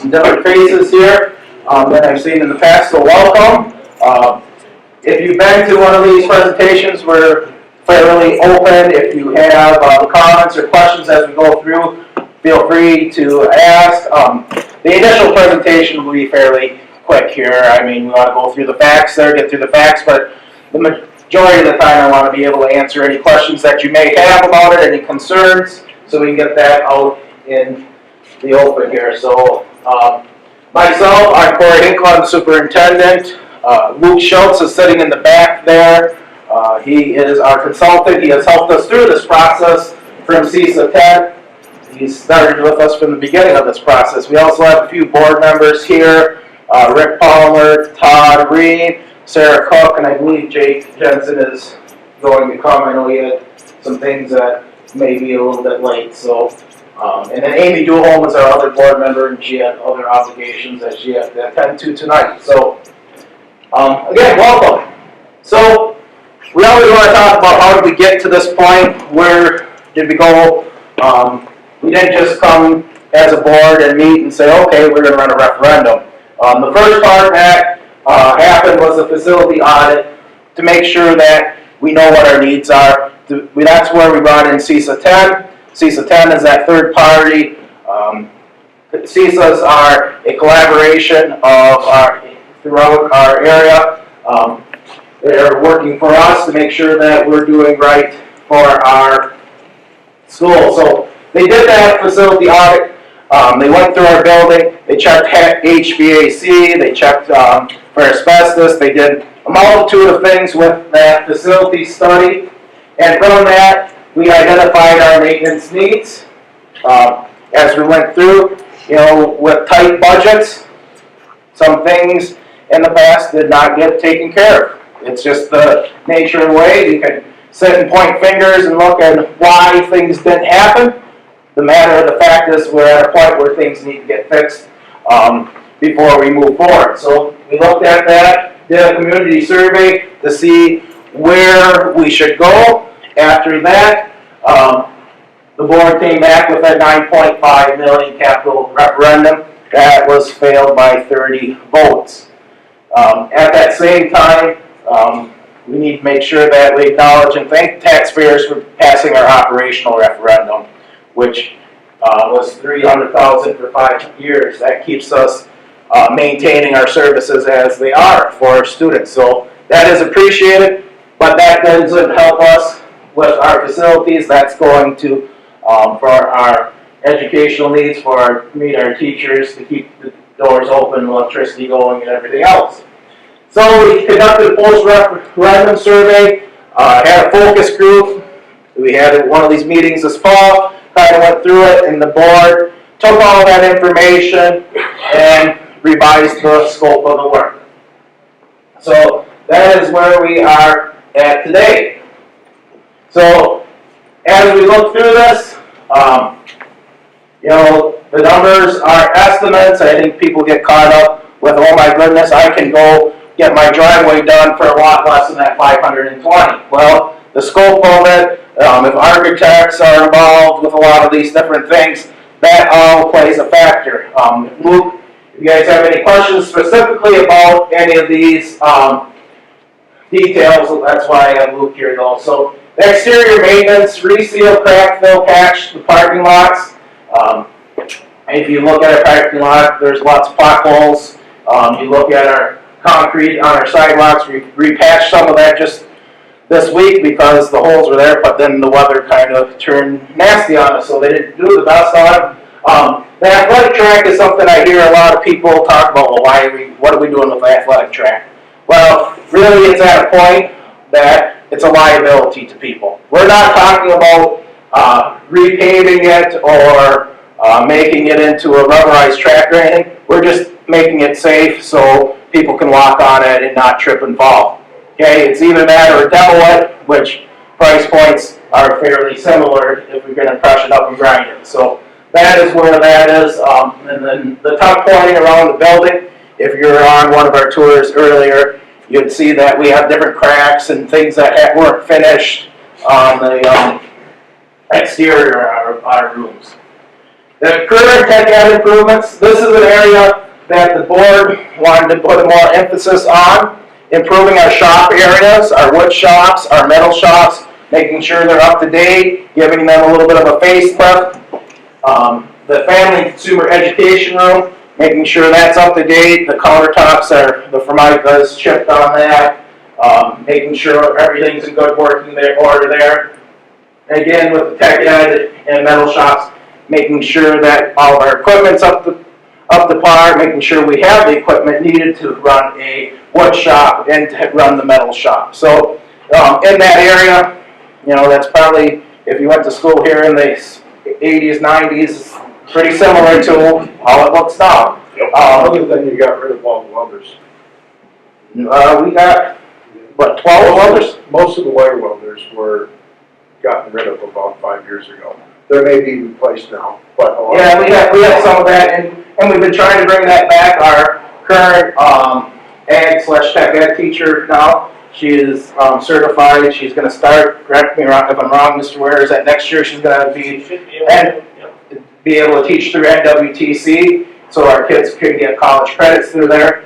some different faces here that I've seen in the past, so welcome. If you've been to one of these presentations, we're fairly open. If you have comments or questions as we go through, feel free to ask. The initial presentation will be fairly quick here. I mean, we want to go through the facts there, get through the facts, but the majority of the time I want to be able to answer any questions that you may have about it, any concerns, so we can get that out in the open here. So, myself, I'm Corey Hinkle, I'm the superintendent. Luke Schultz is sitting in the back there. He is our consultant. He has helped us through this process from CISA 10. He started with us from the beginning of this process. We also have a few board members here. Rick Palmer, Todd Reed, Sarah Cook, and I believe Jake Jensen is going to come. I know he had some things that may be a little bit late. So, and then Amy Duholm is our other board member, and she had other obligations that she had to attend to tonight. So, again, welcome. So, we always want to talk about how did we get to this point, where did we go. We didn't just come as a board and meet and say, okay, we're going to run a referendum. The first part that happened was a facility audit to make sure that we know what our needs are. That's where we brought in CISA 10. CISA 10 is that third party. CISAs are a collaboration of throughout our area. They're working for us to make sure that we're doing right for our school. So they did that facility audit. They went through our building. They checked HVAC. They checked for asbestos. They did a multitude of things with that facility study. And from that, we identified our maintenance needs. As we went through, with tight budgets, some things in the past did not get taken care of. It's just the nature of the way. You can sit and point fingers and look at why things didn't happen. The matter of the fact is we're at a point where things need to get fixed before we move forward. So we looked at that, did a community survey to see where we should go. After that, the board came back with a $9.5 million capital referendum that was failed by 30 votes. At that same time, we need to make sure that we acknowledge and thank taxpayers for passing our operational referendum, which was $300,000 for 5 years. That keeps us maintaining our services as they are for our students. So that is appreciated, but that doesn't help us with our facilities. That's going to, for our educational needs, meet our teachers, to keep the doors open, electricity going, and everything else. So we conducted a post-referendum survey, had a focus group. We had one of these meetings this fall, kind of went through it, and the board took all that information and revised the scope of the work. So that is where we are at today. So as we look through this, the numbers are estimates. I think people get caught up with, oh my goodness, I can go get my driveway done for a lot less than that $520. Well, the scope of it, if architects are involved with a lot of these different things, that all plays a factor. Luke, if you guys have any questions specifically about any of these details, that's why I have Luke here though. So exterior maintenance, reseal, crack fill, patch the parking lots. If you look at our parking lot, there's lots of potholes. You look at our concrete on our sidewalks, we repatched some of that just this week because the holes were there, but then the weather kind of turned nasty on us, so they didn't do the best on it. The athletic track is something I hear a lot of people talk about. Well, what are we doing with the athletic track? Well, really it's at a point that it's a liability to people. We're not talking about repaving it or making it into a rubberized track or anything. We're just making it safe so people can walk on it and not trip and fall. Okay, it's either that or demo it, which price points are fairly similar if we're going to crush it up and grind it. So that is where that is. And then the tuck pointing around the building, if you're on one of our tours earlier, you'd see that we have different cracks and things that weren't finished on the exterior of our rooms. The career tech ed improvements, this is an area that the board wanted to put more emphasis on. Improving our shop areas, our wood shops, our metal shops, making sure they're up to date, giving them a little bit of a facelift. The family and consumer education room, making sure that's up to date. The countertops are, the Formica is chipped on that. Making sure everything's in good working order there. Again, with the tech ed and metal shops, making sure that all of our equipment's up to par, making sure we have the equipment needed to run a wood shop and to run the metal shop. So in that area, you know, that's probably, if you went to school here in the 80s, 90s, pretty similar to how it looks now. Other than you got rid of all the welders. We got, what, 12 welders? Most of the wire welders were gotten rid of about 5 years ago. They may be replaced now, but yeah, we have some of that, and we've been trying to bring that back. Our current ag/tech ed teacher now, she is certified. She's going to start. Correct me if I'm wrong, Mr. Ware. Is that next year she's going to be able to teach through NWTC, so our kids can get college credits through there.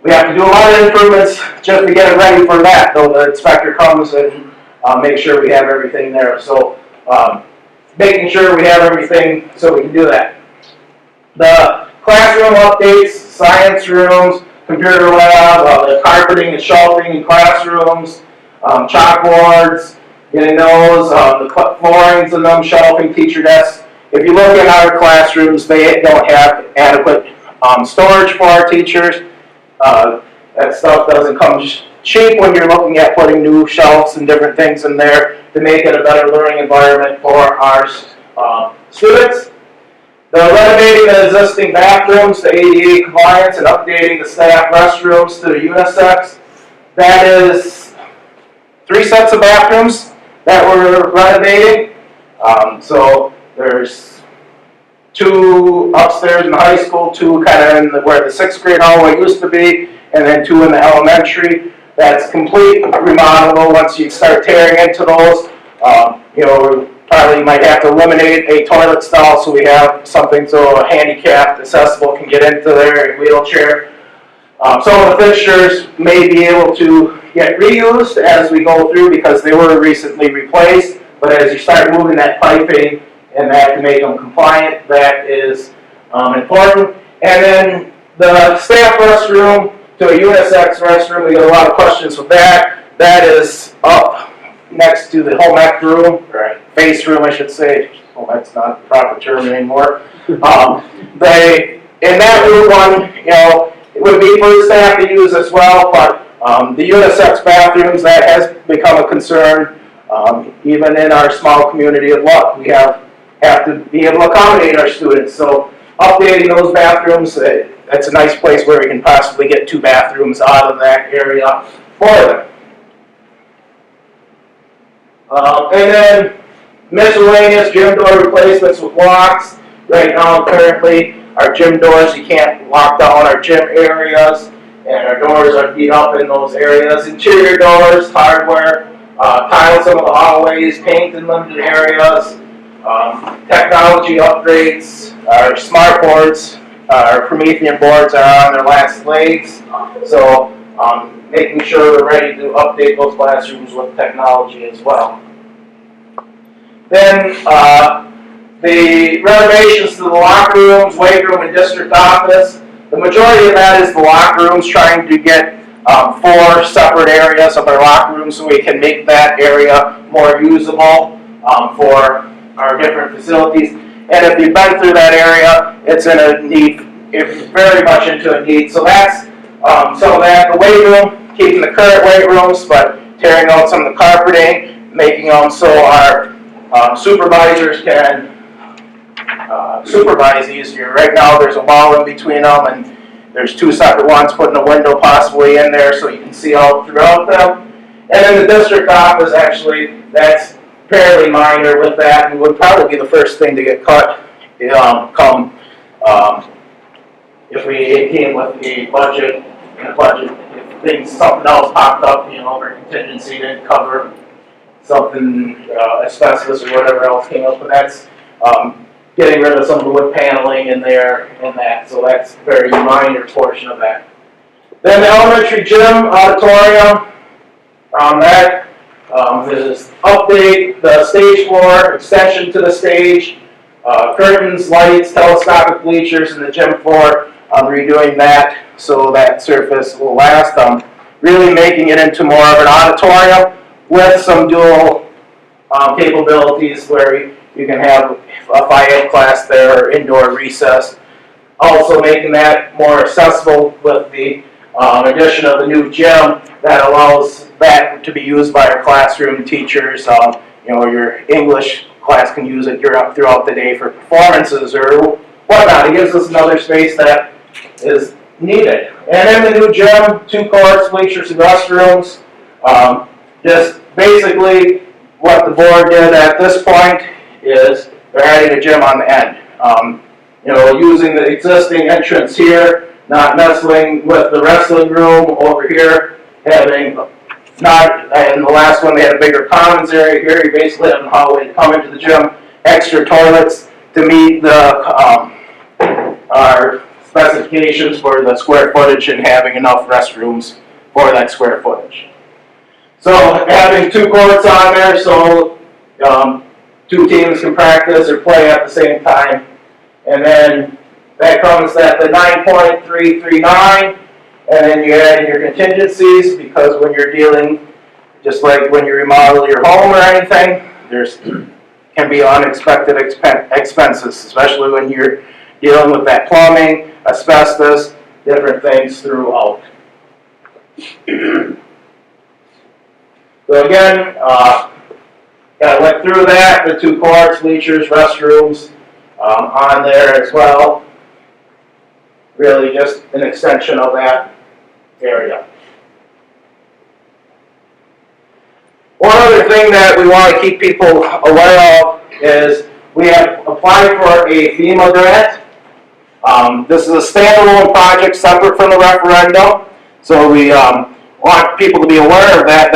We have to do a lot of improvements just to get it ready for that. Though the inspector comes and make sure we have everything there. So. Making sure we have everything so we can do that. The classroom updates, science rooms, computer lab, the carpeting and shelving in classrooms, chalkboards, getting those, the floorings in them, shelving, teacher desks. If you look at our classrooms, they don't have adequate storage for our teachers. That stuff doesn't come cheap when you're looking at putting new shelves and different things in there to make it a better learning environment for our students. The renovating the existing bathrooms to ADA compliance and updating the staff restrooms to the unisex. That is 3 sets of bathrooms that we're renovating. So there's 2 upstairs in the high school, 2 kind of in where the 6th grade hallway used to be, and then 2 in the elementary. That's complete remodelable once you start tearing into those. You know, we probably might have to eliminate a toilet stall so we have something so a handicapped accessible can get into there in a wheelchair. Some of the fixtures may be able to get reused as we go through because they were recently replaced, but as you start moving that piping and that to make them compliant, that is important. And then the staff restroom to a unisex restroom, we get a lot of questions with that. That is up next to the home ec room, or face room, I should say. Home ec's not the proper term anymore. In that room one, you know, it would be for the staff to use as well, but the unisex bathrooms, that has become a concern. Even in our small community of Luck, we have to be able to accommodate our students. So updating those bathrooms, that's a nice place where we can possibly get 2 bathrooms out of that area for them. And then miscellaneous gym door replacements with locks. Right now, currently, our gym doors, you can't lock down our gym areas, and our doors are beat up in those areas. Interior doors, hardware, tile some of the hallways, paint in limited areas, technology upgrades, our smart boards, our Promethean boards are on their last legs, so making sure we're ready to update those classrooms with technology as well. Then the renovations to the locker rooms, weight room, and district office. The majority of that is the locker rooms, trying to get 4 separate areas of our locker rooms so we can make that area more usable for our different facilities. And if you've been through that area, it's in a need, it's very much into a need. So that's some of that. The weight room, keeping the current weight rooms, but tearing out some of the carpeting, making them so our supervisors can supervise easier. Right now there's a wall in between them, and there's 2 separate ones, putting a window possibly in there so you can see out throughout them. And then the district office, actually, that's fairly minor with that, and would probably be the first thing to get cut if we came with the budget. If something else popped up, you know, our contingency didn't cover something, asbestos or whatever else came up, but that's getting rid of some of the wood paneling in there and that, so that's a very minor portion of that. Then the elementary gym auditorium, is update the stage floor, extension to the stage, curtains, lights, telescopic bleachers in the gym floor. Redoing that so that surface will last. Really making it into more of an auditorium with some dual capabilities where you can have a Phi-Ed class there or indoor recess. Also making that more accessible with the addition of the new gym that allows that to be used by our classroom teachers. Your English class can use it throughout the day for performances or whatnot. It gives us another space that is needed. And in the new gym, 2 courts, bleachers, and restrooms. Just basically what the board did at this point is they're adding a gym on the end. Using the existing entrance here, not messing with the wrestling room over here, and the last one they had a bigger commons area here. You basically have a hallway to come into the gym, extra toilets to meet our specifications for the square footage and having enough restrooms for that square footage. So having 2 courts on there, so 2 teams can practice or play at the same time. And then that comes at the 9.339, and then you add in your contingencies, because when you're dealing, just like when you remodel your home or anything, there's can be unexpected expenses, especially when you're dealing with that plumbing, asbestos, different things throughout. So again, I went through that, the 2 courts, bleachers, restrooms on there as well. Really just an extension of that area. One other thing that we want to keep people aware of is we have applied for a FEMA grant. This is a standalone project separate from the referendum, so we want people to be aware of that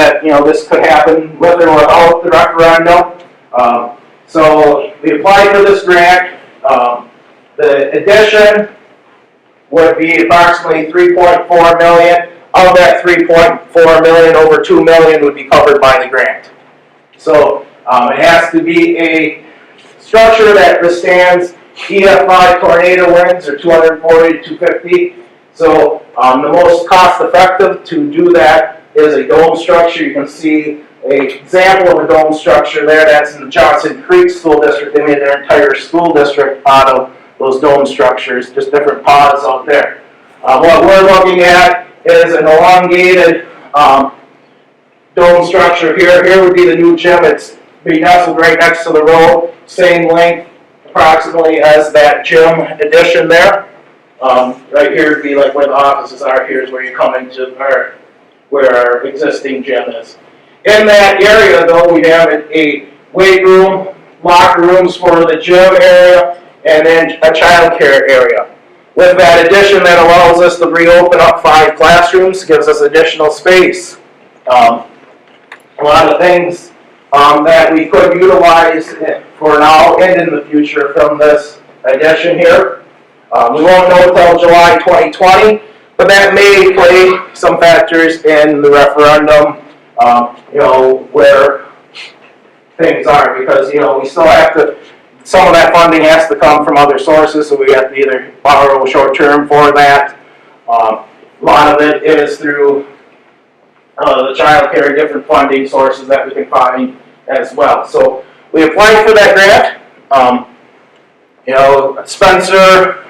this could happen with or without the referendum. So we applied for this grant. The addition would be approximately $3.4 million. Of that $3.4 million, over $2 million would be covered by the grant. So it has to be a structure that withstands EF5 tornado winds, or 240 to 250. So the most cost-effective to do that is a dome structure. You can see an example of a dome structure there. That's in the Johnson Creek School District. They made their entire school district out of those dome structures, just different pods out there. What we're looking at is an elongated dome structure here. Here would be the new gym. It's be nestled right next to the road, same length approximately as that gym addition there. Right here would be like where the offices are. Here's where you come into where our existing gym is. In that area, though, we have a weight room, locker rooms for the gym area, and then a child care area. With that addition, that allows us to reopen up 5 classrooms, gives us additional space. A lot of things that we could utilize for now and in the future from this addition here. We won't know until July 2020, but that may play some factors in the referendum, where things are, because, we still have to, some of that funding has to come from other sources, so we have to either borrow short-term for that. A lot of it is through the child care, different funding sources that we can find as well. So we applied for that grant. Spencer,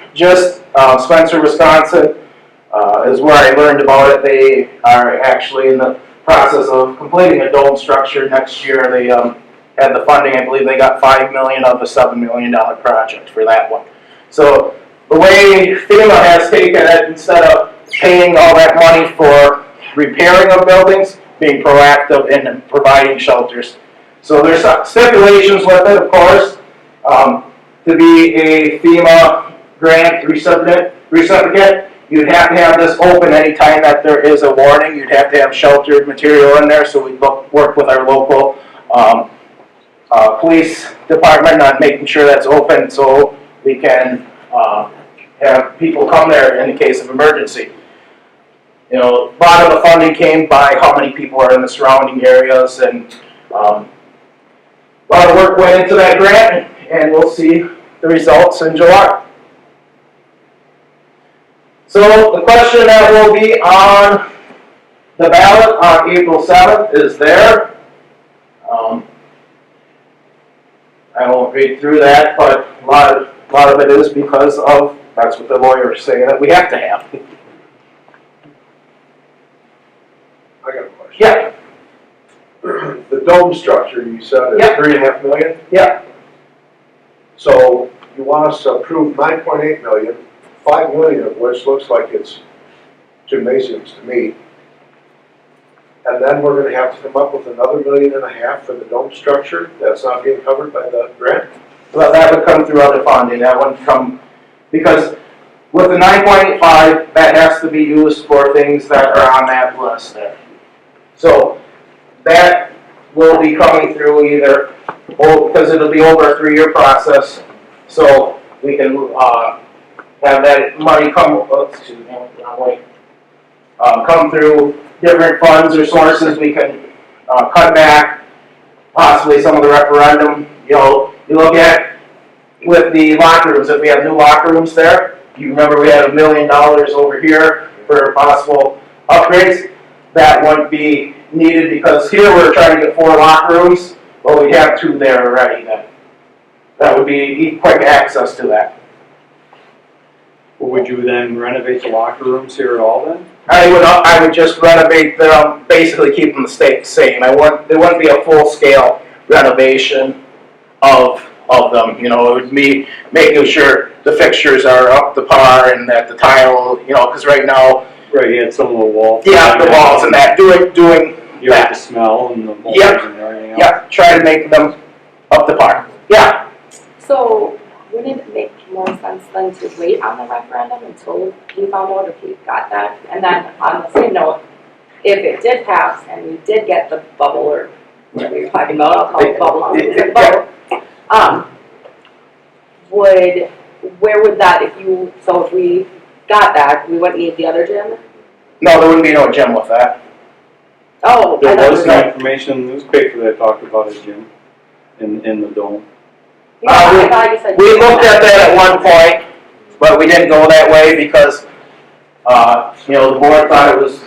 Wisconsin is where I learned about it. They are actually in the process of completing a dome structure next year. They had the funding. I believe they got $5 million of a $7 million project for that one. So the way FEMA has taken it, instead of paying all that money for repairing of buildings, being proactive in providing shelters. So there's stipulations with it, of course. To be a FEMA grant recipient, you'd have to have this open anytime that there is a warning. You'd have to have sheltered material in there, so we work with our local police department on making sure that's open so we can, have people come there in the case of emergency. You know, a lot of the funding came by how many people are in the surrounding areas, and a lot of work went into that grant, and we'll see the results in July. So the question that will be on the ballot on April 7th is there. I won't read through that, but a lot of it is because of, that's what the lawyers say that we have to have. I got a question. Yeah. The dome structure, you said is Yeah. 3.5 million? Yeah. So you want us to approve 9.8 million, 5 million of which looks like it's gymnasiums to me. And then we're gonna have to come up with another 1.5 million for the dome structure that's not being covered by the grant? Well, that would come through other funding. That wouldn't come, because with the 9.85, that has to be used for things that are on that list there. So that will be coming through either, because it'll be over a 3-year process, so we can have that money come, come through different funds or sources. We can cut back possibly some of the referendum. You know, you look at with the locker rooms, if we have new locker rooms there, you remember we had $1 million over here for possible upgrades. That wouldn't be needed because here we're trying to get 4 locker rooms, but we have 2 there already. That would be quick access to that. Well, would you then renovate the locker rooms here at all then? I would just renovate them, basically keep them the same. There wouldn't be a full-scale renovation of them. You know, it would be making sure the fixtures are up to par and that the tile, you know, because right now. Right, you had some of the walls. Yeah, the walls and that, doing you that. Like the smell and the mold Yep. and everything else. Yeah, try to make them up to par. Yeah. So, wouldn't it make more sense then to wait on the referendum until we found out if we got that? And then on the same note, if it did pass and we did get the bubble or whatever you're talking about, I'll call it bubble, where would that, if we got that, we wouldn't need the other gym? No, there wouldn't be no gym with that. Oh, I There thought was it some information in the newspaper that talked about a gym in the dome. Yeah, I thought you said. We looked at that at one point, but we didn't go that way because, you know, the board thought it was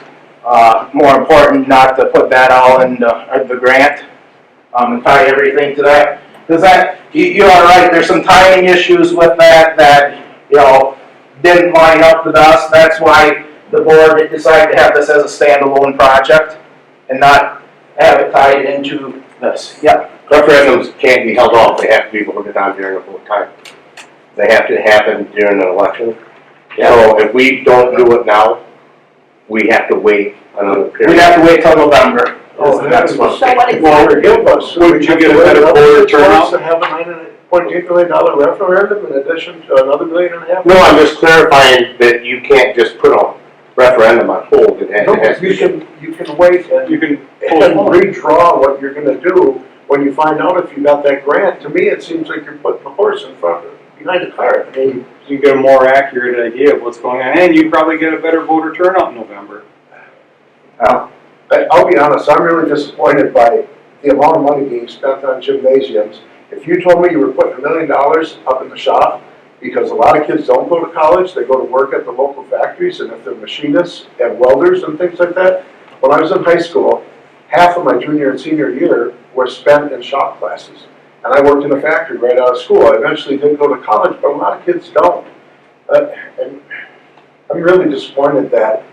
more important not to put that all in the grant and tie everything to that. Because that, you are right, there's some timing issues with that, you know, didn't line up with us. That's why the board decided to have this as a standalone project and not have it tied into this. Yep. Referendums can't be held off, they have to be voted on during a vote time. They have to happen during an election. So if we don't do it now, we have to wait another period. We'd have to wait till November. Oh, That's what. So what Well, exactly? give us. Wouldn't you get a better voter turnout? To have a $9.8 million referendum in addition to another $1.5 million? No, I'm just clarifying that you can't just put a referendum on hold. It No, has to be. you can wait and You can and redraw what you're gonna do when you find out if you got that grant. To me, it seems like you're putting the horse behind the cart. I mean, you get a more accurate idea of what's going on, and you probably get a better voter turnout in November. I'll be honest, I'm really disappointed by the amount of money being spent on gymnasiums. If you told me you were putting $1 million up in the shop, because a lot of kids don't go to college, they go to work at the local factories, and if they're machinists and welders and things like that. When I was in high school, half of my junior and senior year were spent in shop classes. And I worked in a factory right out of school. I eventually did go to college, but a lot of kids don't. And I'm really disappointed that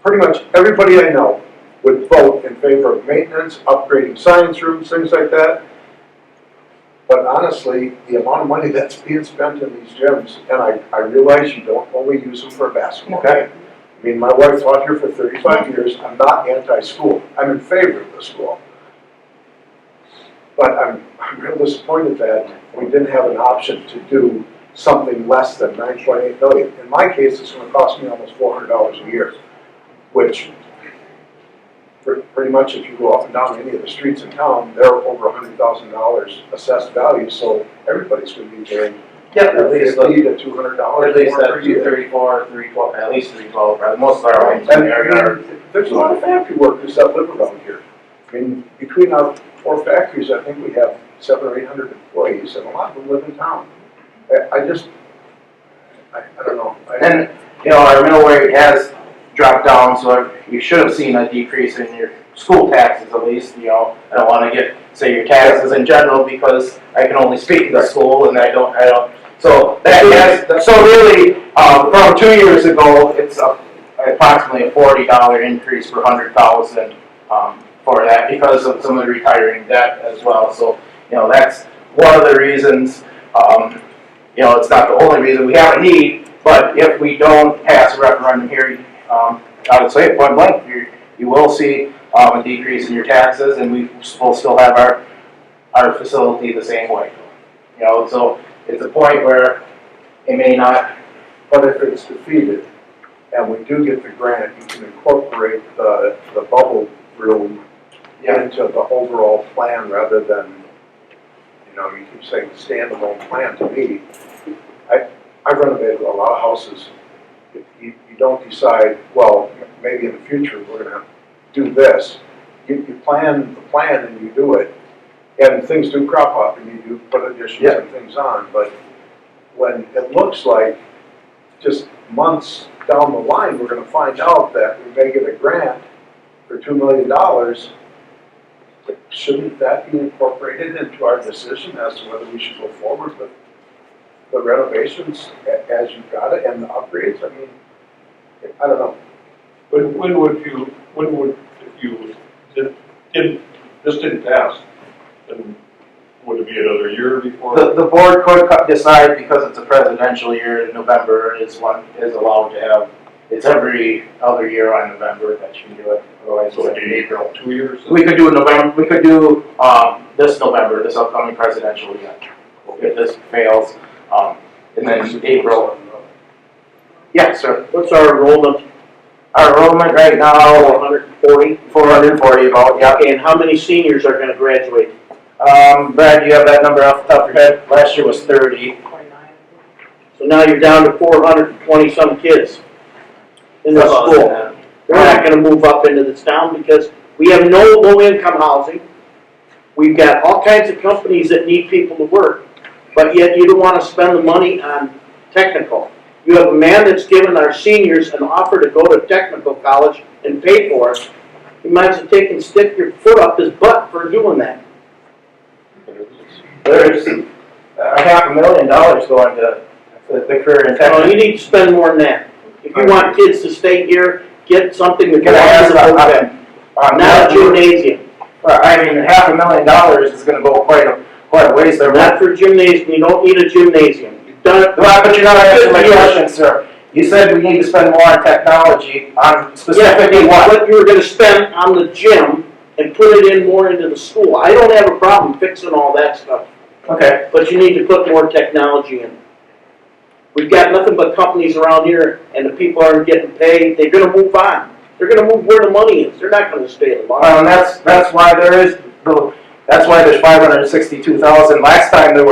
pretty much everybody I know would vote in favor of maintenance, upgrading science rooms, things like that. But honestly, the amount of money that's being spent in these gyms, and I realize you don't only use them for a basketball game. I mean, my wife taught here for 35 years. I'm not anti-school. I'm in favor of the school. But I'm real disappointed that we didn't have an option to do something less than $9.8 million. In my case, it's going to cost me almost $400 a year, which Pretty much if you go up and down any of the streets in town, they're over $100,000 assessed value, so everybody's gonna be paying Yep, at least, $50 to $200 at least more per that year. 234, 312, at least 312, right? Most of our homes And are. there's a lot of factory workers that live around here. I mean, between our 4 factories, I think we have 700 or 800 employees, and a lot of them live in town. I don't know. And, you know, our mill rate has dropped down, so you should have seen a decrease in your school taxes at least, you know. I don't wanna say your taxes in general, because I can only speak to the school, and I don't, so that has, so really, from 2 years ago, it's approximately a $40 increase per 100,000, for that, because of some of the retiring debt as well, so, you know, that's one of the reasons, you know, it's not the only reason we have a need, but if we don't pass a referendum here, I would say point blank, you will see a decrease in your taxes, and we will still have our facility the same way. You know, so it's a point where it may not. But if it's defeated, and we do get the grant, you can incorporate the bubble room into the overall plan rather than, you know, you keep saying standalone plan to me. I've renovated a lot of houses. You don't decide, well, maybe in the future we're gonna do this. You plan the plan and you do it, and things do crop up and you do put additions and things on, but when it looks like just months down the line, we're gonna find out that we may get a grant for $2 million, shouldn't that be incorporated into our decision as to whether we should go forward with the renovations as you've got it and the upgrades? I mean, I don't know. If you this didn't pass, then would it be another year before? The board could decide, because it's a presidential year, November is allowed to have, it's every other year on November that you can do it, otherwise So it's in April. 2 years? We could do it November, we could do, this November, this upcoming presidential year, if this fails, and then April. Yeah, sir. What's our enrollment? Our enrollment right now, 440 about, yeah. Okay, and how many seniors are gonna graduate? Brad, do you have that number off the top of your head? Last year was 30. So now you're down to 420 some kids in the school. They're not gonna move up into this town because we have no low-income housing. We've got all kinds of companies that need people to work, but yet you don't wanna spend the money on technical. You have a man that's given our seniors an offer to go to technical college and pay for it. You might as well stick your foot up his butt for doing that. There's $500,000 going to the career in No, you tech. need to spend more than that. If you want kids to stay here, get something to go Can I ask on, not a gymnasium. I mean, $500,000 is gonna go quite a ways there. Not for gymnasium, you don't need a gymnasium. You've done it. Well, but you're not answering my question, sir. You said we need to spend more on technology, on specifically what? You were gonna spend on the gym and put it in more into the school. I don't have a problem fixing all that stuff, Okay. but you need to put more technology in. We've got nothing but companies around here, and the people aren't getting paid. They're gonna move on. They're gonna move where the money is. They're not gonna stay at the bottom. And that's why there's 562,000. Last time there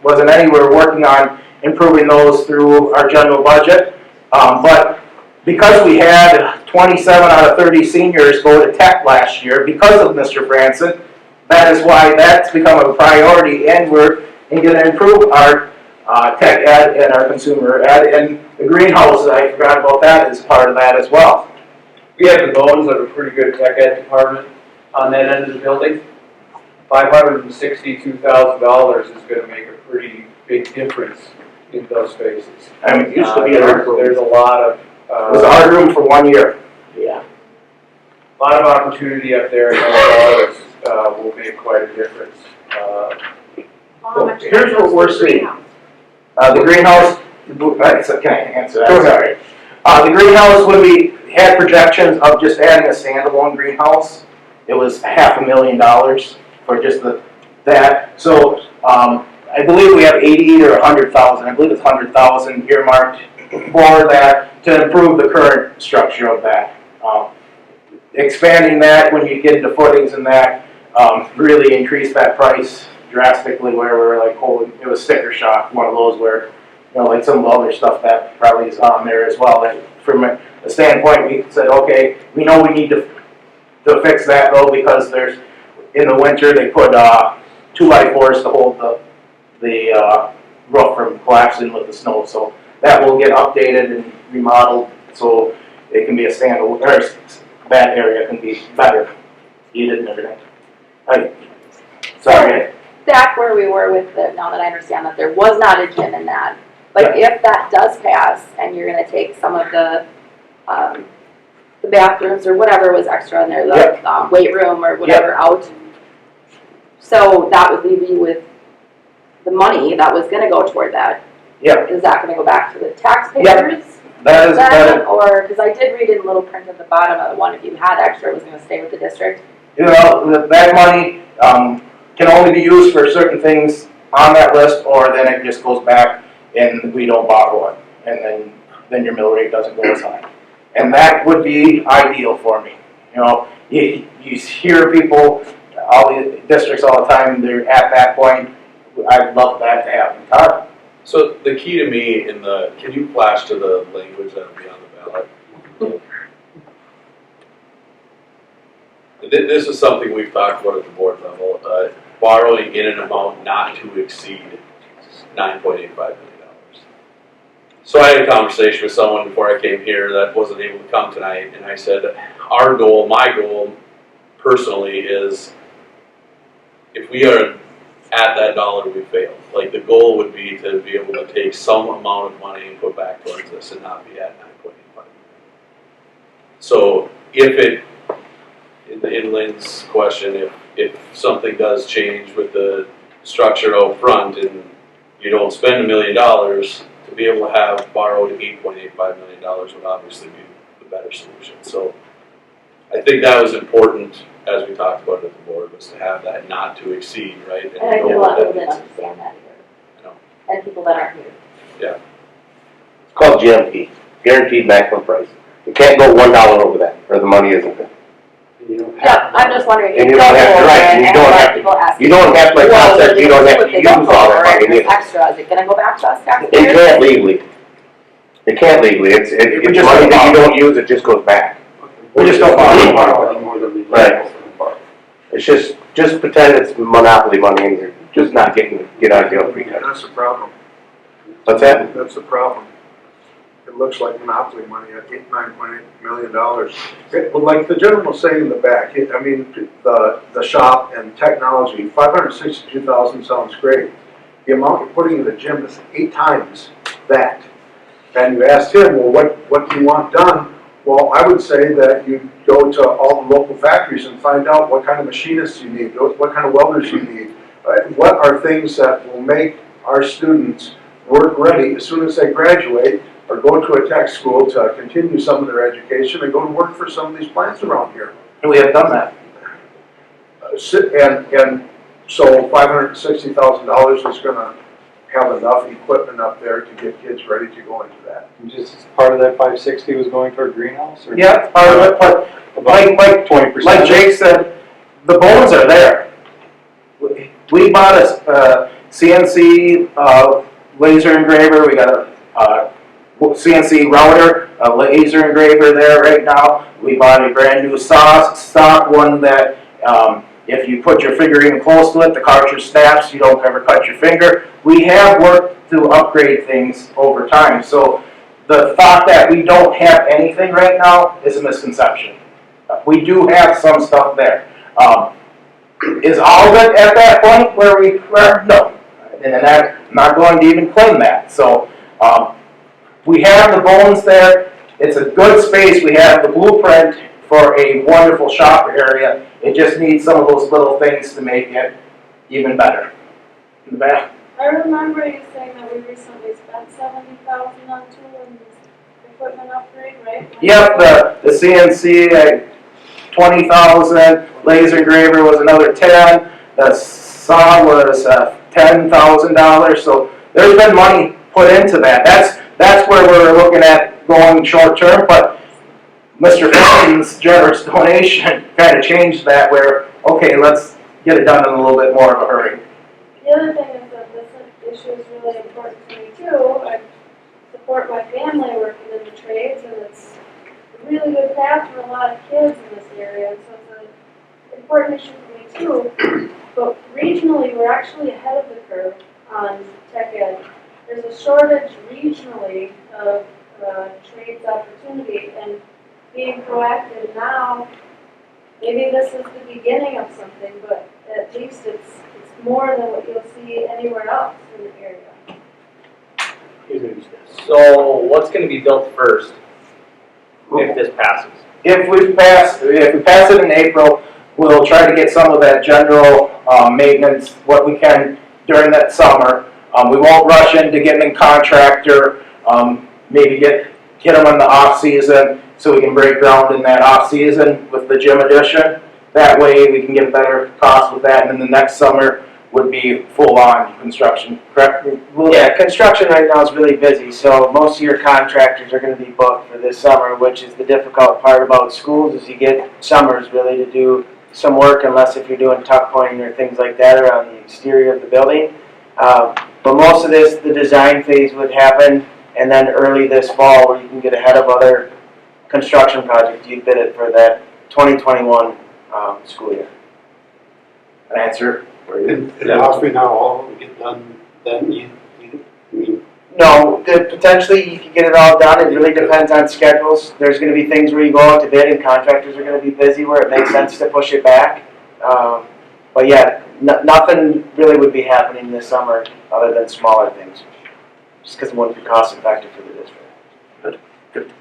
wasn't any. We were working on improving those through our general budget. But because we had 27 out of 30 seniors go to tech last year because of Mr. Franson, that is why that's become a priority, and we're going to improve our tech ed and our consumer ed, and the greenhouse, I forgot about that, is part of that as well. We have the bones of a pretty good tech ed department on that end of the building. $562,000 is gonna make a pretty big difference in those spaces. I mean, It used to be an art room. There's a lot of, It was a hard room for 1 year. Yeah. opportunity up there, and those dollars will make quite a difference. Here's what we're seeing. The greenhouse, can I answer that? Sorry. The greenhouse, when we had projections of just adding a standalone greenhouse, it was $500,000 for just that. So, I believe we have 80 or 100,000, I believe it's 100,000 earmarked for that to improve the current structure of that. expanding that when you get into footings and that, really increased that price drastically where we were like, holy, it was sticker shock, one of those where, like some of the other stuff that probably is on there as well. And from a standpoint, we said, okay, we know we need to fix that though, because there's, in the winter, they put, 2x4s to hold the roof from collapsing with the snow. So that will get updated and remodeled, so it can be a standalone, or that area can be better heated and everything. Sorry. Back where we were with the, now that I understand that there was not a gym in that, but if that does pass and you're gonna take some of the bathrooms or whatever was extra in there, the weight room or whatever out, so that would leave you with the money that was gonna go toward that. Yep. Is that gonna go back to the taxpayers? That is, Then, or, because I did read in little print at the bottom of the one, if you had extra, it was gonna stay with the district. that money, can only be used for certain things on that list, or then it just goes back and we don't borrow it. And then your mill rate doesn't go as high. And that would be ideal for me. You hear people, all the districts all the time, they're at that point. I'd love that to happen. Todd? So the key to me can you flash to the language that will be on the ballot? This is something we've talked about at the board level, borrowing in an amount not to exceed $9.85 million. So I had a conversation with someone before I came here that wasn't able to come tonight, and I said, our goal, my goal personally is, if we are at that dollar, we fail. Like, the goal would be to be able to take some amount of money and put back towards this and not be at 9.85 million. So in Lynn's question, if something does change with the structure out front and you don't spend $1 million, to be able to have borrowed $8.85 million would obviously be the better solution. So I think that was important, as we talked about at the board, was to have that not to exceed, right? And I think a lot of people didn't understand that I know. either. And people that aren't here. It's called GMP, guaranteed maximum price. You can't go $1 over that, or the money isn't there. Yeah, I'm just wondering. And you don't have to, right, and you don't have to, you don't have to, like Tom said, you don't have to use all that money either. Extra, is it gonna go back to us It taxpayers? can't legally. It can't legally, it's money that you don't use, it just goes back. We just don't borrow anymore than we Right. It's just pretend it's monopoly money and you're just not get out of jail free card. That's the problem. What's that? That's the problem. It looks like monopoly money at $9.8 million. Well, like the gentleman was saying in the back, I mean, the shop and technology, $562,000 sounds great. The amount you're putting in the gym is 8 times that. And you asked him, well, what do you want done? Well, I would say that you go to all the local factories and find out what kind of machinists you need, what kind of welders you need. What are things that will make our students work ready as soon as they graduate, or go to a tech school to continue some of their education and go to work for some of these plants around here. And we have done that. And so $560,000 is going to have enough equipment up there to get kids ready to go into that. Just part of that 560 was going toward greenhouse, or? Yeah, part of it, but like 20%. Like Jake said, the bones are there. We bought a CNC laser engraver. We got a CNC router, a laser engraver there right now. We bought a brand new stock one that if you put your finger even close to it, the cartridge snaps, you don't ever cut your finger. We have worked to upgrade things over time. So the thought that we don't have anything right now is a misconception. We do have some stuff there. Is all of it at that point where we were? No. And I'm not going to even claim that. So we have the bones there. It's a good space. We have the blueprint for a wonderful shop area. It just needs some of those little things to make it even better. In the back. I remember you saying that we recently spent $70,000 on tool equipment upgrade, right? Yep, the CNC, 20,000, laser engraver was another 10, the saw was $10,000, so there's been money put into that. That's where we're looking at going short term, but Mr. Flynn's generous donation kind of changed that where, okay, let's get it done in a little bit more of a hurry. The other thing is that this issue is really important to me too. I support my family working in the trades, and it's a really good path for a lot of kids in this area, and so it's an important issue for me too. But regionally, we're actually ahead of the curve on tech ed. There's a shortage regionally of trades opportunity, and being proactive now, maybe this is the beginning of something, but at least it's more than what you'll see anywhere else in the area. So what's gonna be built first if this passes? If we pass it in April, we'll try to get some of that general maintenance, what we can during that summer. We won't rush into getting a contractor, maybe get them in the off season so we can break ground in that off season with the gym addition. That way we can get a better cost with that, and then the next summer would be full-on construction, correct? Yeah, construction right now is really busy, so most of your contractors are gonna be booked for this summer, which is the difficult part about schools, is you get summers really to do some work, unless if you're doing tuck pointing or things like that around the exterior of the building. But most of this, the design phase would happen, and then early this fall, where you can get ahead of other construction projects, you bid it for that 2021 school year. An answer for you? It possibly not all will get done then, I mean, No, potentially you can get it all done. It really depends on schedules. There's going to be things where you go out to bid and contractors are going to be busy where it makes sense to push it back. But yeah, nothing really would be happening this summer other than smaller things, just because it wouldn't be cost effective for the district. Good.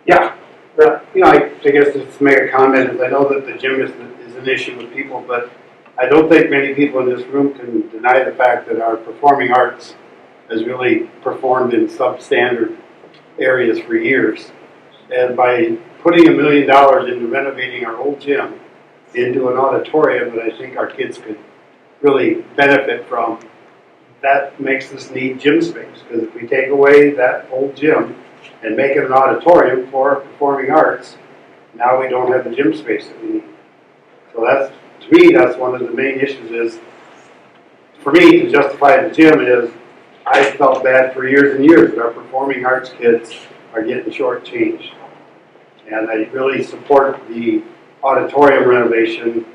Yeah. you know, I guess just to make a comment, is I know that the gym is an issue with people, but I don't think many people in this room can deny the fact that our performing arts has really performed in substandard areas for years. And by putting $1 million into renovating our old gym into an auditorium that I think our kids could really benefit from, that makes us need gym space. Because if we take away that old gym and make it an auditorium for performing arts, now we don't have the gym space that we need. So that's, to me, that's one of the main issues is, for me, to justify the gym is, I felt bad for years and years that our performing arts kids are getting shortchanged. And I really support the auditorium renovation,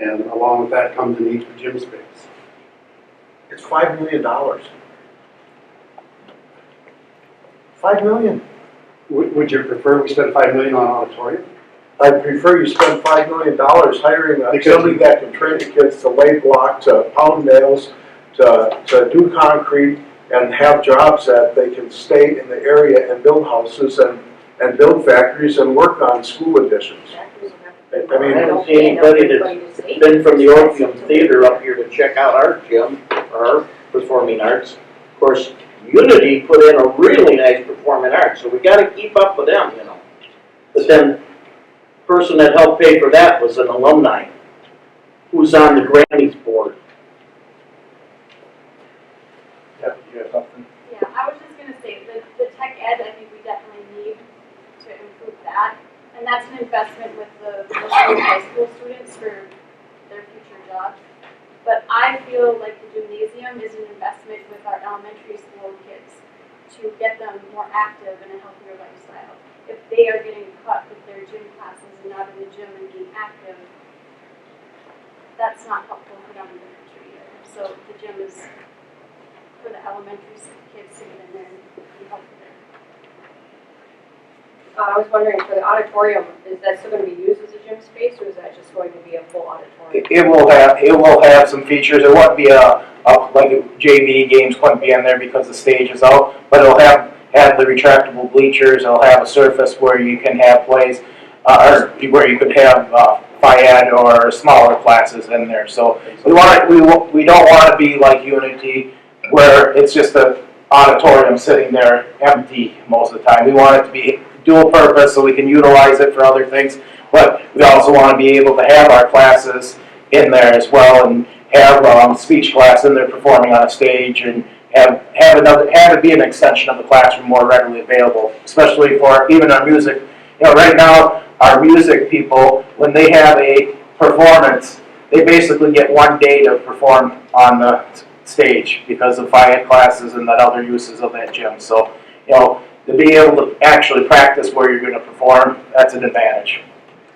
and along with that comes the need for gym space. It's $5 million. $5 million. Would you prefer we spend $5 million on auditorium? I'd prefer you spend $5 million hiring somebody that can train the kids to lay block, to pound nails, to do concrete, and have jobs that they can stay in the area and build houses and build factories and work on school additions. I mean, I haven't seen anybody that's been from the Orpheum Theater up here to check out our gym, our performing arts. Of course, Unity put in a really nice performing arts, so we gotta keep up with them, you know. But then, the person that helped pay for that was an alumni who's on the Grammys board. Yep, you have something? Yeah, I was just gonna say, the tech ed, I think we definitely need to improve that. And that's an investment with the high school students for their future jobs. But I feel like the gymnasium is an investment with our elementary school kids to get them more active in a healthier lifestyle. If they are getting cut with their gym classes and not in the gym and being active, that's not helpful for them in the future either. So the gym is for the elementary kids to get in there and be healthy there. I was wondering, for the auditorium, is that still going to be used as a gym space, or is that just going to be a full auditorium? It will have some features. It won't be like JV games couldn't be in there because the stage is out, but it'll have the retractable bleachers. It'll have a surface where you can have plays, or where you could have FIAD or smaller classes in there. So we don't want to be like Unity, where it's just an auditorium sitting there empty most of the time. We want it to be dual purpose so we can utilize it for other things, but we also want to be able to have our classes in there as well and have speech class in there performing on a stage and have it be an extension of the classroom more readily available, especially for even our music. Right now, our music people, when they have a performance, they basically get 1 day to perform on the stage because of FIAD classes and that other uses of that gym. So, to be able to actually practice where you're going to perform, that's an advantage.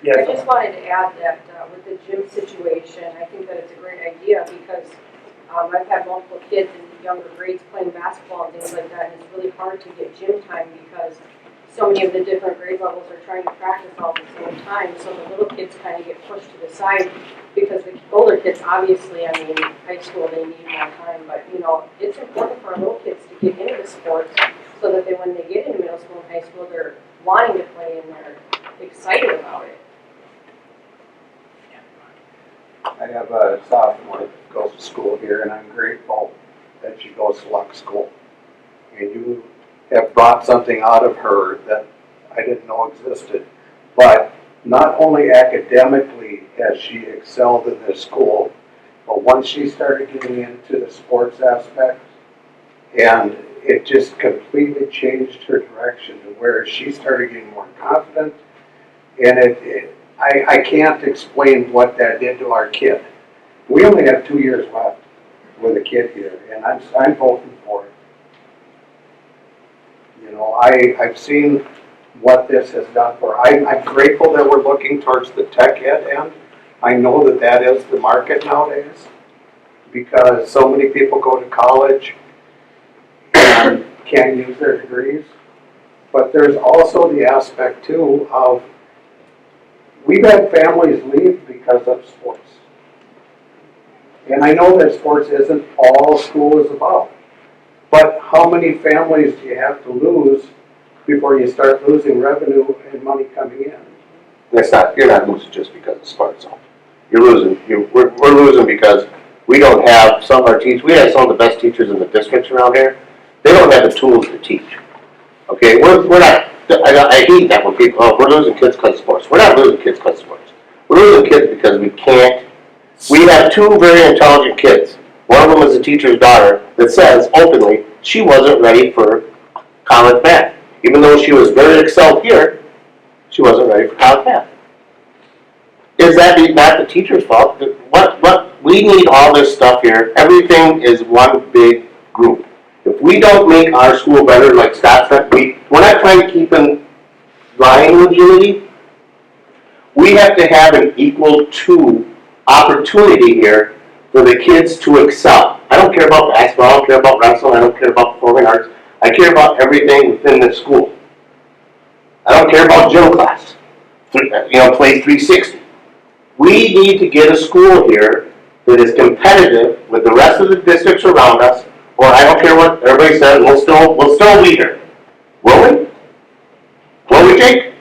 I just wanted to add that with the gym situation, I think that it's a great idea because I've had multiple kids in younger grades playing basketball and things like that, and it's really hard to get gym time because so many of the different grade levels are trying to practice all at the same time, so the little kids kind of get pushed to the side because the older kids, obviously, I mean, high school, they need more time, but, it's important for our little kids to get into sports so that when they get into middle school and high school, they're wanting to play and they're excited about it. I have a sophomore that goes to school here, and I'm grateful that she goes to Luck School. And you have brought something out of her that I didn't know existed. But not only academically has she excelled in this school, but once she started getting into the sports aspect, and it just completely changed her direction to where she started getting more confident, and I can't explain what that did to our kid. We only have 2 years left with a kid here, and I'm voting for it. I've seen what this has done for. I'm grateful that we're looking towards the tech ed end. I know that is the market nowadays because so many people go to college and can't use their degrees. But there's also the aspect too of we've had families leave because of sports. And I know that sports isn't all school is about. But how many families do you have to lose before you start losing revenue and money coming in? You're not losing just because of sports. You're losing. We're losing because we don't have some of our teachers. We have some of the best teachers in the districts around here. They don't have the tools to teach. Okay, we're not. I hate that when people, we're losing kids because of sports. We're not losing kids because of sports. We're losing kids because we can't. We have 2 very intelligent kids. One of them is a teacher's daughter that says openly she wasn't ready for college math. Even though she was very excelled here, she wasn't ready for college math. Is that not the teacher's fault? What we need all this stuff here. Everything is one big group. If we don't make our school better, like Scott said, we're not trying to keep in line with unity. We have to have an equal to opportunity here for the kids to excel. I don't care about basketball, I don't care about wrestling, I don't care about performing arts. I care about everything within the school. I don't care about gym class. Play 360. We need to get a school here that is competitive with the rest of the districts around us, or I don't care what everybody says, we'll still be here. Will we? Will we, Jake?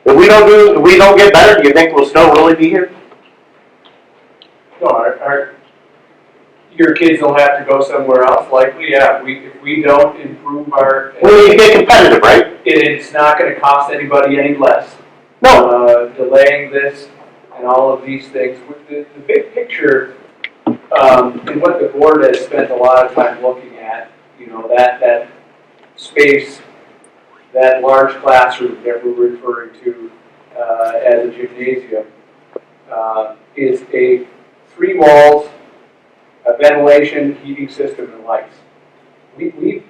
If we don't get better, do you think we'll still really be here? No, your kids will have to go somewhere else, likely, yeah. If we don't improve our... We need to get competitive, right? It's not gonna cost anybody any less. No. Delaying this and all of these things. With the big picture, and what the board has spent a lot of time looking at, that space, that large classroom that we're referring to as a gymnasium, is 3 walls, a ventilation, heating system, and lights. We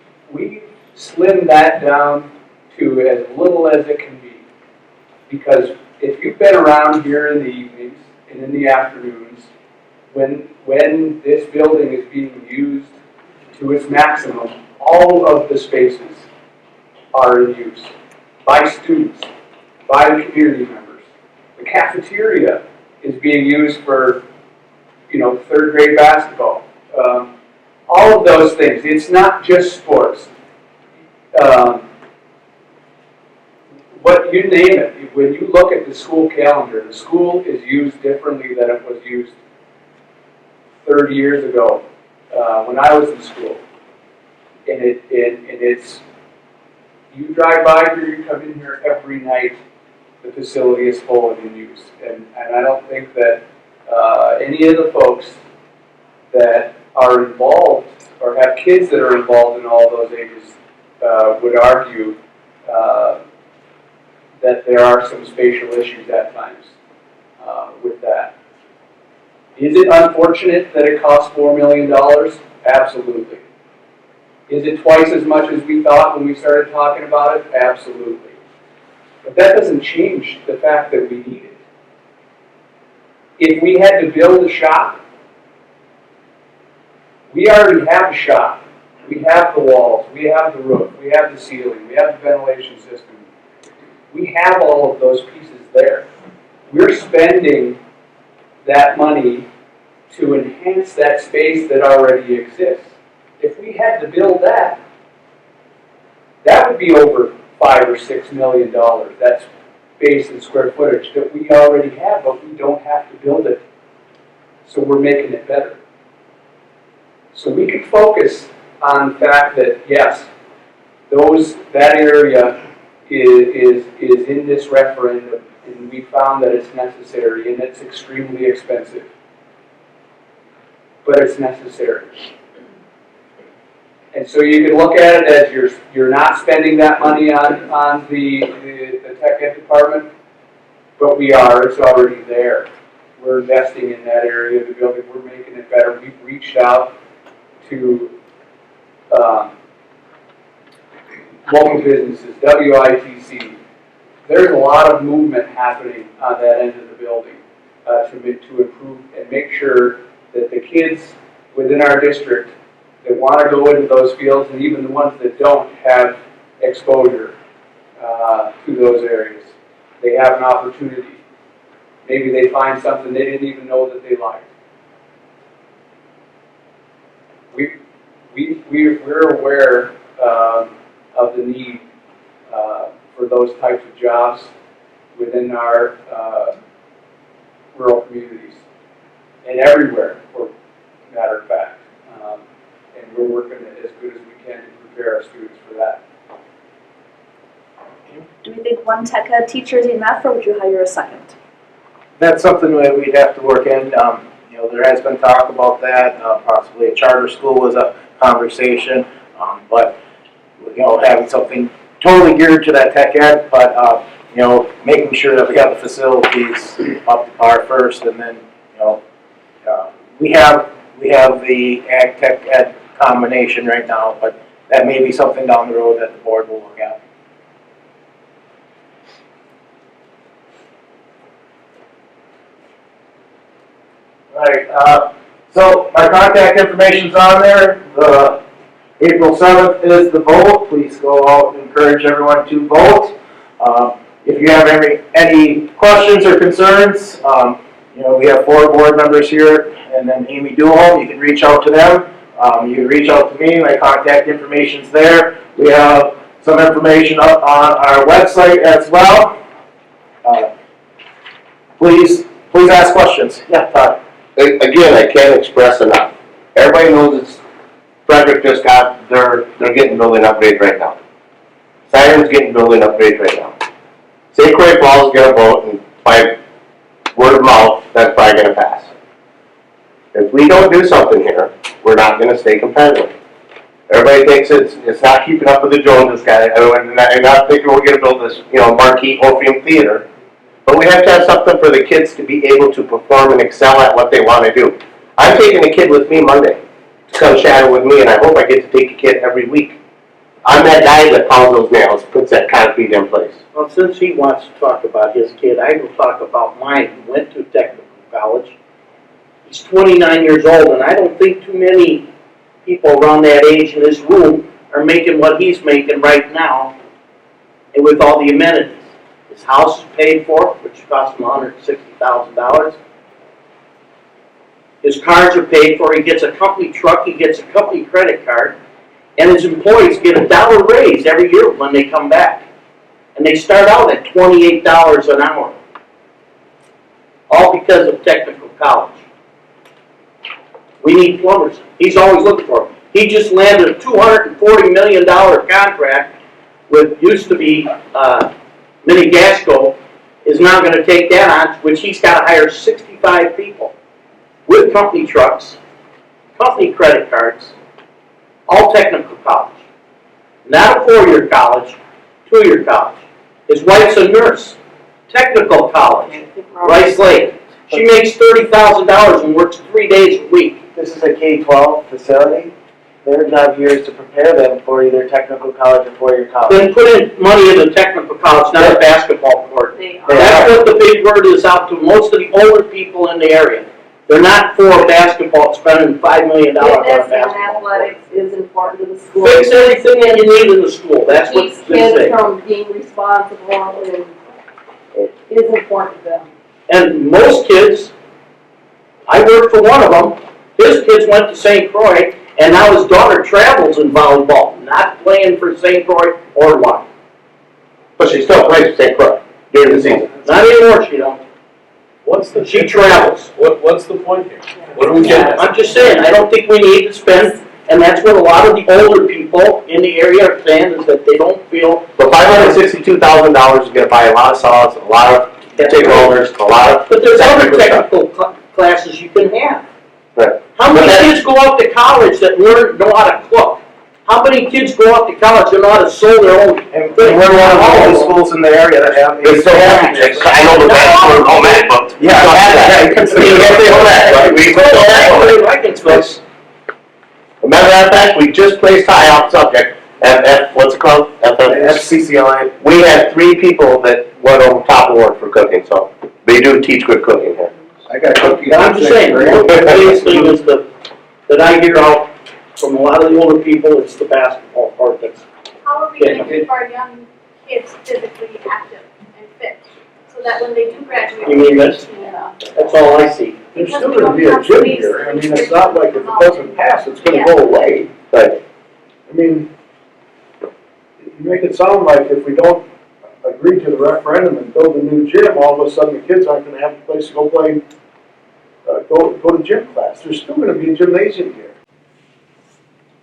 slimmed that down to as little as it can be. Because if you've been around here in the evenings and in the afternoons, when this building is being used to its maximum, all of the spaces are in use by students, by the community members. The cafeteria is being used for 3rd grade basketball. All of those things. It's not just sports. What you name it, when you look at the school calendar, the school is used differently than it was used 30 years ago when I was in school. And it's, you drive by here, you come in here every night, the facility is full and in use. And I don't think that any of the folks that are involved or have kids that are involved in all those ages, would argue that there are some spatial issues at times with that. Is it unfortunate that it costs $4 million? Absolutely. Is it twice as much as we thought when we started talking about it? Absolutely. But that doesn't change the fact that we need it. If we had to build a shop, we already have a shop. We have the walls, we have the roof, we have the ceiling, we have the ventilation system. We have all of those pieces there. We're spending that money to enhance that space that already exists. If we had to build that, that would be over $5 or $6 million. That's space and square footage that we already have, but we don't have to build it. So we're making it better. So we could focus on the fact that, yes, that area is in this referendum, and we found that it's necessary, and it's extremely expensive. But it's necessary. And so you can look at it as you're not spending that money on the tech ed department, but we are. It's already there. We're investing in that area of the building. We're making it better. We've reached out to local businesses, WITC. There's a lot of movement happening on that end of the building to improve and make sure that the kids within our district that want to go into those fields, and even the ones that don't, have exposure to those areas. They have an opportunity. Maybe they find something they didn't even know that they liked. We're aware of the need for those types of jobs within our rural communities, and everywhere, for matter of fact. And we're working as good as we can to prepare our students for that. Do we think one tech ed teacher is enough, or would you hire a second? That's something that we'd have to work in. There has been talk about that. Possibly a charter school was a conversation, but having something totally geared to that tech ed, but making sure that we have the facilities up to par first, and then we have the ag tech ed combination right now, but that may be something down the road that the board will look at. Alright, so my contact information's on there. April 7th is the vote. Please go out and encourage everyone to vote. If you have any questions or concerns, we have 4 board members here, and then Amy Duholm. You can reach out to them. You can reach out to me. My contact information's there. We have some information up on our website as well. Please ask questions. Yeah, Todd. Again, I can't express enough. Everybody knows it's, Frederick just got, they're getting building upgrades right now. Siren's getting building upgrades right now. St. Croix Falls is gonna vote, and by word of mouth, that's probably gonna pass. If we don't do something here, we're not gonna stay competitive. Everybody thinks it's not keeping up with the Joneses guy, and not thinking we're gonna build this, marquee Orpheum Theater. But we have to have something for the kids to be able to perform and excel at what they want to do. I'm taking a kid with me Monday to come shadow with me, and I hope I get to take a kid every week. I'm that guy that pounds those nails, puts that concrete in place. Well, since he wants to talk about his kid, I will talk about mine. He went to technical college. He's 29 years old, and I don't think too many people around that age in this room are making what he's making right now, and with all the amenities. His house is paid for, which cost him $160,000. His cars are paid for. He gets a company truck. He gets a company credit card. And his employees get $1 raise every year when they come back. And they start out at $28 an hour. All because of technical college. We need plumbers. He's always looking for them. He just landed a $240 million contract with, used to be, Minnie Gasco is now going to take that on, which he's got to hire 65 people with company trucks, company credit cards, all technical college. Not a 4-year college, 2-year college. His wife's a nurse, technical college, Rice Lake. She makes $30,000 and works 3 days a week. This is a K-12 facility. Their job here is to prepare them for either technical college or 4-year college. Then put in money in the technical college, not a basketball court. That's what the big word is out to most of the older people in the area. They're not for basketball, spending $5 million on a Fitness and basketball court. athletics is important to the school. Fix everything that you need in the school, that's what Keeps they say. kids from being responsible, and it is important to them. And most kids, I worked for one of them, his kids went to St. Croix, and now his daughter travels in volleyball, not playing for St. Croix or what. But she still plays for St. Croix during the season. Not anymore, she don't. What's the? She travels. What's the point here? What are we getting at? I'm just saying, I don't think we need to spend, and that's what a lot of the older people in the area are saying, is that they don't feel. But $562,000 is gonna buy a lot of saws, a lot of tape rollers, a lot of. But there's other technical classes you can have. Right. How many kids go off to college that know how to cook? How many kids go off to college that know how to sew their own? And we're one of all the schools in the area that have. They still have, I know the best for home ec, but. Yeah, I can see home ec, right? We still have I can switch. Remember that fact, we just placed high off subject, what's it called? FCCLA. We had 3 people that went on top award for cooking, so they do teach good cooking here. I got cookies. But I'm just saying, the biggest thing is that I hear out from a lot of the older people, it's the basketball part that's. How are we gonna keep our young kids physically active and fit, so that when they do graduate? You mean this? Yeah. That's all I see. There's still gonna be a gym here, I mean, it's not like if it doesn't pass, it's gonna go away. But I mean, you make it sound like if we don't agree to the referendum and build a new gym, all of a sudden the kids aren't gonna have a place to go play, go to gym class. There's still gonna be a gymnasium here.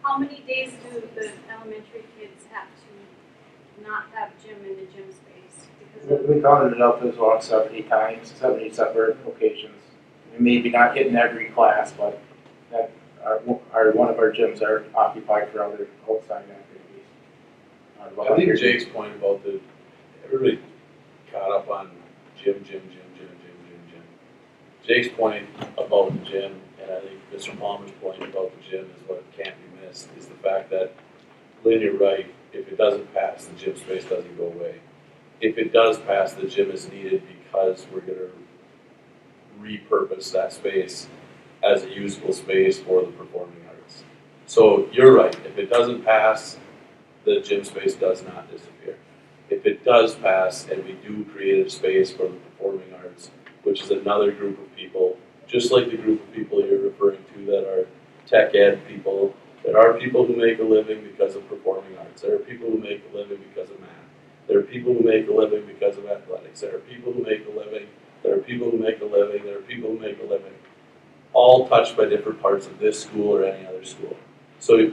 How many days do the elementary kids have to not have gym in the gym space? Because of We counted it up as well 70 times, 70 separate locations. Maybe not hitting every class, but that one of our gyms are occupied for other outside activities. I think Jake's point about everybody caught up on gym. Jake's point about the gym, and I think Mr. Palmer's point about the gym is what can't be missed, is the fact that, Lynn, you're right, if it doesn't pass, the gym space doesn't go away. If it does pass, the gym is needed because we're gonna repurpose that space as a usable space for the performing arts. So you're right, if it doesn't pass, the gym space does not disappear. If it does pass and we do create a space for the performing arts, which is another group of people, just like the group of people you're referring to that are tech ed people, there are people who make a living because of performing arts. There are people who make a living because of math. There are people who make a living because of athletics. There are people who make a living. There are people who make a living. There are people who make a living. All touched by different parts of this school or any other school. So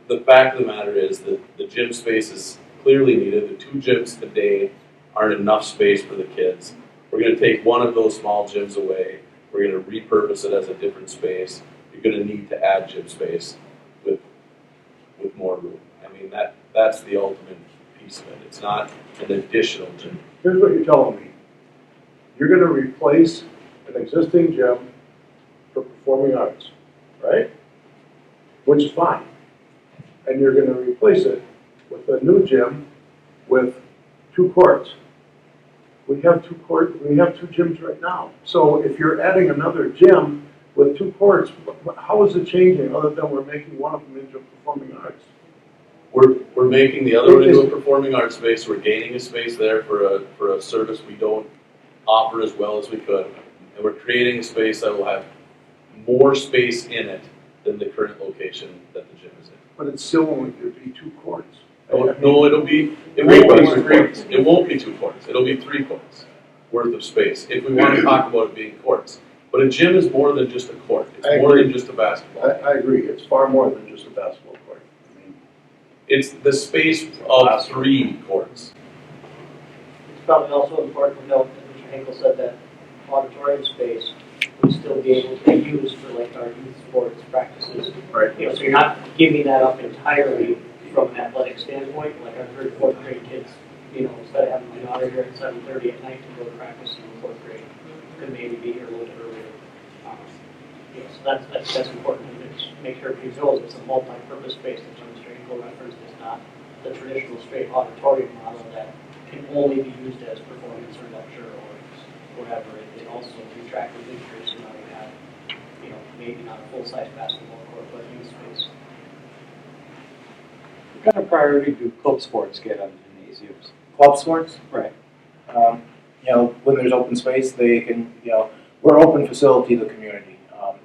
the fact of the matter is that the gym space is clearly needed. The 2 gyms today aren't enough space for the kids. We're going to take one of those small gyms away. We're going to repurpose it as a different space. You're going to need to add gym space with more room. I mean, that's the ultimate piece of it. It's not an additional gym. Here's what you're telling me. You're gonna replace an existing gym for performing arts, right? Which is fine. And you're gonna replace it with a new gym with 2 courts. We have 2 gyms right now. So if you're adding another gym with 2 courts, how is it changing other than we're making one of them into a performing arts? We're making the other one into a performing arts space. We're gaining a space there for a service we don't offer as well as we could. And we're creating a space that will have more space in it than the current location that the gym is in. But it's still only gonna be 2 courts. No, it won't be 3 courts. It won't be 2 courts. It'll be 3 courts worth of space, if we want to talk about it being courts. But a gym is more than just a court. It's more than just a basketball. I agree, it's far more than just a basketball court. I mean, It's the space of 3 courts. It's probably also important to note that Mr. Hinkle said that auditorium space would still be able to be used for like our youth sports practices. Right. You know, so you're not giving that up entirely from an athletic standpoint, like I've heard fourth grade kids, you know, instead of having to be out of here at 7:30 at night to go to practice in fourth grade, could maybe be here a little bit earlier. Yes, that's important to make sure everybody knows it's a multi-purpose space that demonstrating co-reference is not the traditional straight auditorium model that can only be used as performance or lecture or whatever. It also attracts visitors, so now you have, you know, maybe not a full-size basketball court, but youth space. What kind of priority do club sports get on gymnasiums? Club sports? Right. You know, when there's open space, they can, you know, we're open facility to the community.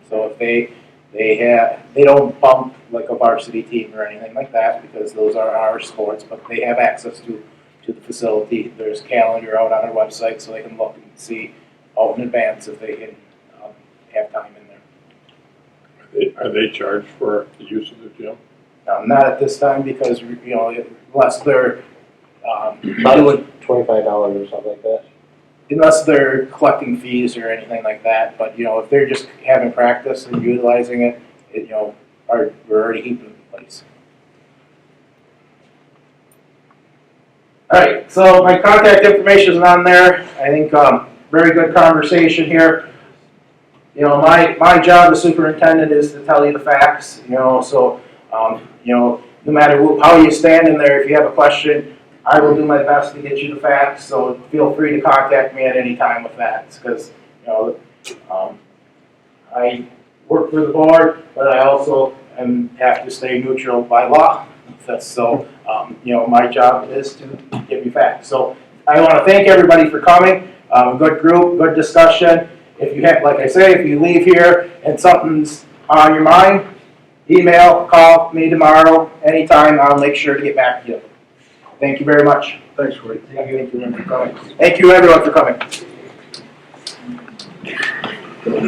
So if they don't bump like a varsity team or anything like that because those are our sports, but they have access to the facility. There's a calendar out on our website so they can look and see out in advance if they can have time in there. Are they charged for the use of the gym? Not at this time because, you know, unless they're About $25 or something like that. unless they're collecting fees or anything like that. But, you know, if they're just having practice and utilizing it, you know, we're already keeping it in place. All right, so my contact information is on there. I think very good conversation here. You know, my job as superintendent is to tell you the facts. You know, so you know, no matter how you stand in there, if you have a question, I will do my best to get you the facts. So feel free to contact me at any time with that, because you know, I work for the board, but I also have to stay neutral by law. So, you know, my job is to give you facts. So I want to thank everybody for coming. Good group, good discussion. If you have, like I say, if you leave here and something's on your mind, email, call me tomorrow, anytime. I'll make sure to get back to you. Thank you very much. Thanks, Corey. Thank you everyone for coming. Thank you everyone for coming.